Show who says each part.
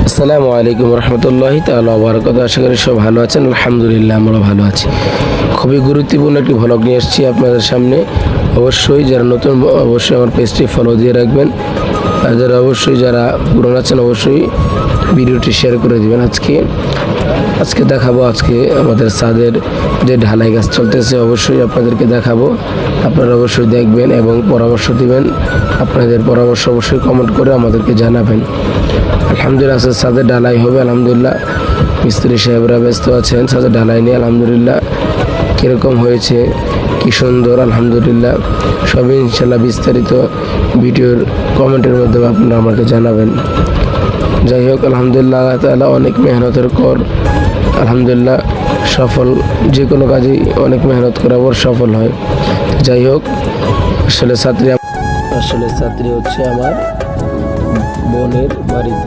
Speaker 1: আসসালামু আলাইকুম রহমতুল্লাহি তাআলা ওয়া বারাকাতুহু। আশা করি সব ভালো আছেন। আলহামদুলিল্লাহ আমরা ভালো আছি। খুবই গুরুত্বপূর্ণ একটি ভ্লগ নিয়ে এসেছি আপনাদের সামনে। অবশ্যই যারা নতুন অবশ্যই আমার পেজটি ফলো দিয়ে রাখবেন, আর যারা পুরনো আছেন অবশ্যই ভিডিওটি শেয়ার করে দিবেন। আজকে দেখাবো আমাদের ছাদের যে ঢালাই কাজ চলতেছে, অবশ্যই আপনাদেরকে দেখাবো। আপনারা অবশ্যই দেখবেন এবং পরামর্শ দিবেন। আপনাদের পরামর্শ অবশ্যই কমেন্ট করে আমাদেরকে জানাবেন। আলহামদুলিল্লাহ ছাদের ঢালাই হবে। আলহামদুলিল্লাহ মিস্ত্রি সাহেবরা ব্যস্ত আছেন ছাদের ঢালাই নিয়ে। আলহামদুলিল্লাহ কীরকম হয়েছে, কি সুন্দর, আলহামদুলিল্লাহ সবই ইনশাল্লাহ বিস্তারিত ভিডিওর কমেন্টের মাধ্যমে আপনারা আমাকে জানাবেন। যাই হোক, আলহামদুলিল্লাহ আল্লাহ তাআলা অনেক মেহনতের পর আলহামদুলিল্লাহ সফল। যে কোনো কাজেই অনেক মেহনত করার পর সফল হয়। যাই হোক, আসলে ছাত্রী হচ্ছে আমার বোনের বাড়িতে।